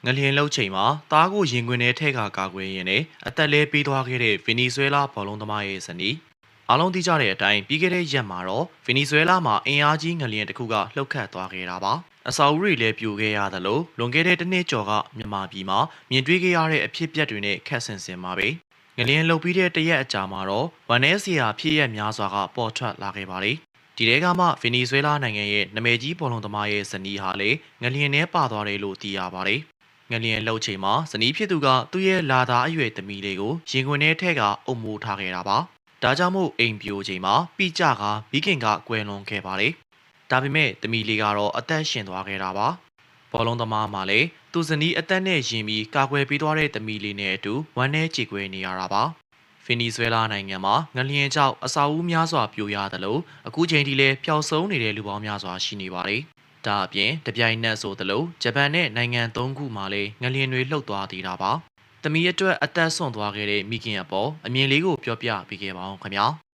ငလျင်လှုပ်ချိန်မှာသားကိုရင်ခွင်ထဲထည့်ကာကွယ်ရင်းနဲ့အသက်လဲပေးသွားခဲ့တဲ့ဗင်နီဇွဲလားဘောလုံးသမားရဲ့ဇနီးအားလုံးသိကြတဲ့အတိုင်းပြီးခဲ့တဲ့ရက်မှာတော့ဗင်နီဇွဲလားမှာအင်အားကြီးငလျင်တစ်ခုကလှုပ်ခတ်သွားခဲ့တာပါအဆောက်အဦတွေလည်းပြိုခဲ့ရသလိုလွန်ခဲ့တဲ့တစ်နှစ်ကျော်ကမြန်မာပြည်မှာမြင်တွေ့ခဲ့ရတဲ့အဖြစ်အပျက်တွေနဲ့ခက်ဆင်ဆင်ပါပဲငလျင်လှုပ်ပြီးတဲ့တရက်အကြာမှာတော့ဗန်နဲဆီယာဖြစ်ရက်များစွာကပေါ်ထွက်လာခဲ့ပါတယ်ဒီထဲကမှဗင်နီဇွဲလားနိုင်ငံရဲ့နာမည်ကြီးဘောလုံးသမားရဲ့ဇနီးဟာလေငလျင်ထဲပါသွားတယ်လို့သိရပါတယ်ငလျင်လှုပ်ချိန်မှာဇနီးဖြစ်သူကသူ့ရဲ့လာသားအရွယ်သမီးလေးကိုရင်ခွင်ထဲထည့်ကအုပ်မိုးထားခဲ့တာပါဒါကြောင့်မို့အိမ်ပြိုချိန်မှာပြကြကမိခင်ကကွယ်လွန်ခဲ့ပါတယ်ဒါပေမဲ့သမီးလေးကတော့အသက်ရှင်သွားခဲ့တာပါဘောလုံးသမားမှလည်းသူဇနီးအသက်နဲ့ရင်ပြီးကာကွယ်ပေးသွားတဲ့သမီးလေးနဲ့အတူဝမ်းနဲ့ကြေကွဲနေရတာပါဗင်နီဇွဲလားနိုင်ငံမှာငလျင်ကြောင့်အဆောက်အဦများစွာပြိုရသလိုအခုချိန်ထိလည်းပျောက်ဆုံးနေတဲ့လူပေါင်းများစွာရှိနေပါတယ်ဒါအပြင်တပြိုင်နက်ဆိုသလိုဂျပန်နဲ့နိုင်ငံ၃ခုမှာလည်းငလျင်တွေလှုပ်သွားသေးတာပါ။သမီးအတွက်အသက်ဆုံးသွားခဲ့တဲ့မိခင်အပေါ်အမြင်လေးကိုပြောပြပေးခဲ့ပါအောင်ခင်ဗျာ။